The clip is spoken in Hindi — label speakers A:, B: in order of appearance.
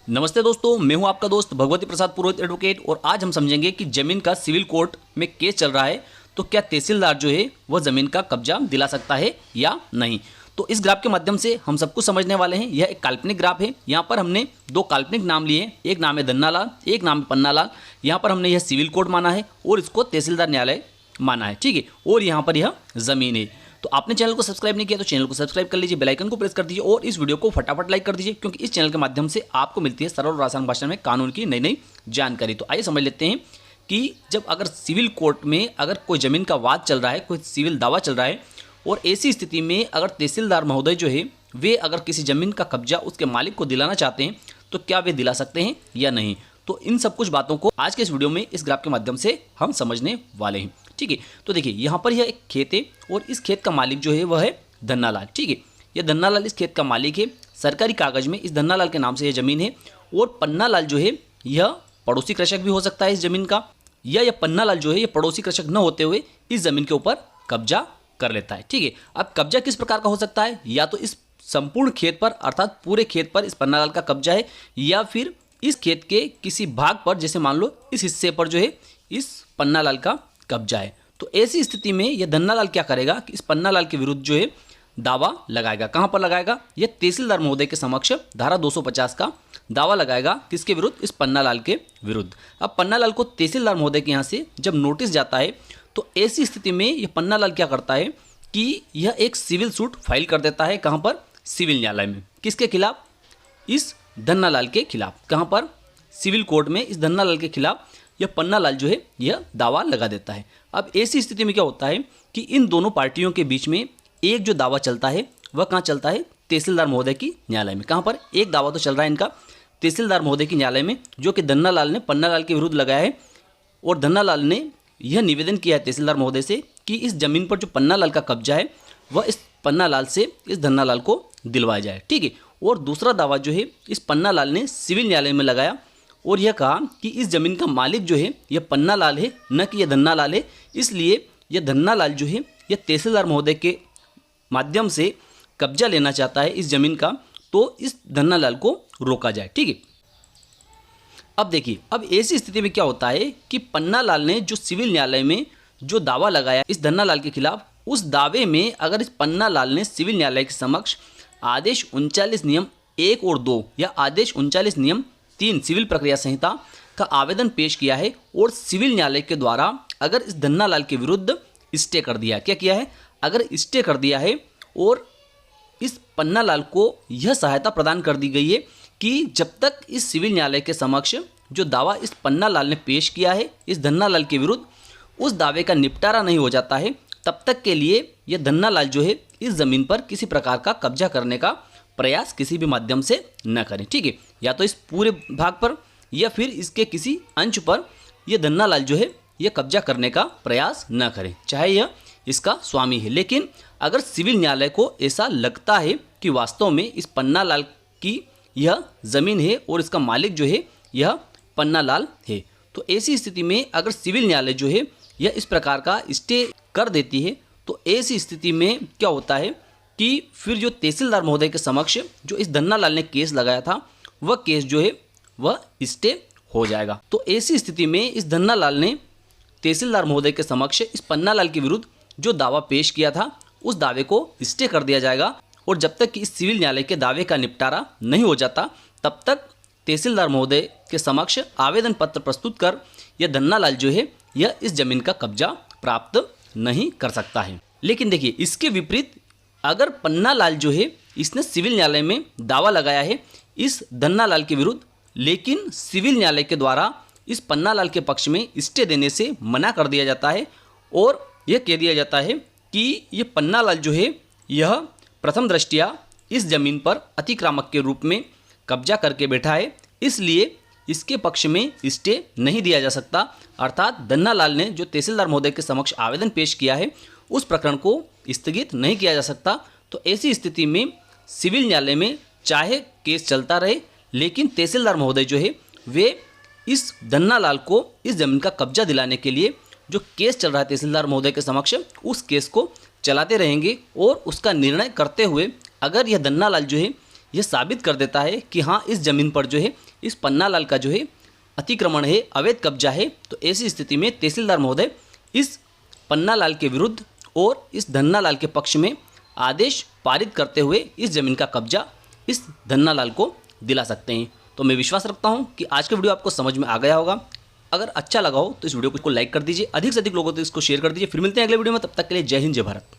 A: नमस्ते दोस्तों, मैं हूं आपका दोस्त भगवती प्रसाद पुरोहित एडवोकेट। और आज हम समझेंगे कि जमीन का सिविल कोर्ट में केस चल रहा है तो क्या तहसीलदार जो है वह जमीन का कब्जा दिला सकता है या नहीं। तो इस ग्राफ के माध्यम से हम सब कुछ समझने वाले हैं। यह एक काल्पनिक ग्राफ है। यहाँ पर हमने दो काल्पनिक नाम लिए हैं, एक नाम है धन्नालाल, एक नाम है पन्नालाल। यहाँ पर हमने यह सिविल कोर्ट माना है और इसको तहसीलदार न्यायालय माना है, ठीक है। और यहाँ पर यह जमीन है। तो आपने चैनल को सब्सक्राइब नहीं किया तो चैनल को सब्सक्राइब कर लीजिए, बेल आइकन को प्रेस कर दीजिए और इस वीडियो को फटाफट लाइक कर दीजिए, क्योंकि इस चैनल के माध्यम से आपको मिलती है सरल और आसान भाषा में कानून की नई नई जानकारी। तो आइए समझ लेते हैं कि जब अगर सिविल कोर्ट में अगर कोई जमीन का वाद चल रहा है, कोई सिविल दावा चल रहा है, और ऐसी स्थिति में अगर तहसीलदार महोदय जो है वे अगर किसी जमीन का कब्जा उसके मालिक को दिलाना चाहते हैं तो क्या वे दिला सकते हैं या नहीं। तो इन सब कुछ बातों को आज के इस वीडियो में इस ग्राफ के माध्यम से हम समझने वाले हैं, ठीक है। तो देखिए यहाँ पर यह एक खेत है और इस खेत का मालिक जो है वह है धन्नालाल, ठीक है। यह धन्नालाल इस खेत का मालिक है। सरकारी कागज में इस धन्नालाल के नाम से यह जमीन है। और पन्नालाल जो है यह पड़ोसी कृषक भी हो सकता है इस जमीन का, या यह पन्नालाल जो है यह पड़ोसी कृषक न होते हुए इस जमीन के ऊपर कब्जा कर लेता है, ठीक है। अब कब्जा किस प्रकार का हो सकता है, या तो इस संपूर्ण खेत पर अर्थात पूरे खेत पर इस पन्नालाल का कब्जा है, या फिर इस खेत के किसी भाग पर, जैसे मान लो इस हिस्से पर जो है इस पन्नालाल का कब्जा है। तो ऐसी स्थिति में यह धन्नालाल क्या करेगा कि इस पन्नालाल के विरुद्ध जो है दावा लगाएगा। कहां पर लगाएगा, यह तहसीलदार महोदय के समक्ष धारा 250 का दावा लगाएगा। किसके विरुद्ध, इस पन्नालाल के विरुद्ध। अब पन्नालाल को तहसीलदार महोदय के यहाँ से जब नोटिस जाता है तो ऐसी स्थिति में यह पन्नालाल क्या करता है कि यह एक सिविल सूट फाइल कर देता है। कहाँ पर, सिविल न्यायालय में। किसके खिलाफ, इस धन्नालाल के खिलाफ। कहाँ पर, सिविल कोर्ट में इस धन्नालाल के खिलाफ यह पन्नालाल जो है यह दावा लगा देता है। अब ऐसी स्थिति में क्या होता है कि इन दोनों पार्टियों के बीच में एक जो दावा चलता है वह कहाँ चलता है, तहसीलदार महोदय की न्यायालय में। कहाँ पर, एक दावा तो चल रहा है इनका तहसीलदार महोदय की न्यायालय में, जो कि धन्नालाल ने पन्नालाल के विरुद्ध लगाया है। और धन्नालाल ने यह निवेदन किया है तहसीलदार महोदय से कि इस जमीन पर जो पन्नालाल का कब्जा है वह इस पन्नालाल से इस धन्नालाल को दिलवाया जाए, ठीक है। और दूसरा दावा जो है इस पन्नालाल ने सिविल न्यायालय में लगाया और यह कहा कि इस जमीन का मालिक जो है यह पन्नालाल है, न कि यह धन्नालाल है। इसलिए यह धन्नालाल जो है यह तहसीलदार महोदय के माध्यम से कब्जा लेना चाहता है इस जमीन का, तो इस धन्नालाल को रोका जाए, ठीक है। अब देखिए, अब ऐसी स्थिति में क्या होता है कि पन्नालाल ने जो सिविल न्यायालय में जो दावा लगाया इस धन्नालाल के खिलाफ, उस दावे में अगर इस पन्नालाल ने सिविल न्यायालय के समक्ष आदेश 39 नियम 1 और 2 या आदेश 39 नियम 3 सिविल प्रक्रिया संहिता का आवेदन पेश किया है और सिविल न्यायालय के द्वारा अगर इस धन्नालाल के विरुद्ध स्टे कर दिया, क्या किया है, अगर स्टे कर दिया है और इस पन्नालाल को यह सहायता प्रदान कर दी गई है कि जब तक इस सिविल न्यायालय के समक्ष जो दावा इस पन्नालाल ने पेश किया है इस धन्नालाल के विरुद्ध उस दावे का निपटारा नहीं हो जाता है, तब तक के लिए यह धन्नालाल जो है इस जमीन पर किसी प्रकार का कब्जा करने का प्रयास किसी भी माध्यम से न करें, ठीक है। या तो इस पूरे भाग पर या फिर इसके किसी अंश पर यह धन्नालाल जो है यह कब्जा करने का प्रयास न करें, चाहे यह इसका स्वामी है। लेकिन अगर सिविल न्यायालय को ऐसा लगता है कि वास्तव में इस पन्नालाल की यह जमीन है और इसका मालिक जो है यह पन्नालाल है, तो ऐसी स्थिति में अगर सिविल न्यायालय जो है यह इस प्रकार का स्टे कर देती है, तो ऐसी स्थिति में क्या होता है कि फिर जो तहसीलदार महोदय के समक्ष जो इस धन्नालाल ने केस लगाया था वह केस जो है वह स्टे हो जाएगा। तो ऐसी स्थिति में इस धन्नालाल ने तहसीलदार महोदय के समक्ष इस पन्नालाल के विरुद्ध जो दावा पेश किया था उस दावे को स्टे कर दिया जाएगा। और जब तक कि इस सिविल न्यायालय के दावे का निपटारा नहीं हो जाता तब तक तहसीलदार महोदय के समक्ष आवेदन पत्र प्रस्तुत कर यह धन्नालाल जो है यह इस जमीन का कब्जा प्राप्त नहीं कर सकता है। लेकिन देखिए, इसके विपरीत अगर पन्नालाल जो है इसने सिविल न्यायालय में दावा लगाया है इस धन्नालाल के विरुद्ध, लेकिन सिविल न्यायालय के द्वारा इस पन्नालाल के पक्ष में स्टे देने से मना कर दिया जाता है और यह कह दिया जाता है कि यह पन्नालाल जो है यह प्रथम दृष्टया इस जमीन पर अतिक्रामक के रूप में कब्जा करके बैठा है, इसलिए इसके पक्ष में स्टे नहीं दिया जा सकता। अर्थात धन्नालाल ने जो तहसीलदार महोदय के समक्ष आवेदन पेश किया है उस प्रकरण को स्थगित नहीं किया जा सकता। तो ऐसी स्थिति में सिविल न्यायालय में चाहे केस चलता रहे, लेकिन तहसीलदार महोदय जो है वे इस धन्नालाल को इस जमीन का कब्जा दिलाने के लिए जो केस चल रहा है तहसीलदार महोदय के समक्ष उस केस को चलाते रहेंगे और उसका निर्णय करते हुए अगर यह धन्नालाल जो है यह साबित कर देता है कि हाँ इस ज़मीन पर जो है इस पन्नालाल का जो है अतिक्रमण है, अवैध कब्जा है, तो ऐसी स्थिति में तहसीलदार महोदय इस पन्नालाल के विरुद्ध और इस धन्नालाल के पक्ष में आदेश पारित करते हुए इस ज़मीन का कब्जा इस धन्नालाल को दिला सकते हैं। तो मैं विश्वास रखता हूं कि आज का वीडियो आपको समझ में आ गया होगा। अगर अच्छा लगा हो तो इस वीडियो को लाइक कर दीजिए, अधिक से अधिक लोगों तक इसको शेयर कर दीजिए। फिर मिलते हैं अगले वीडियो में, तब तक के लिए जय हिंद, जय भारत।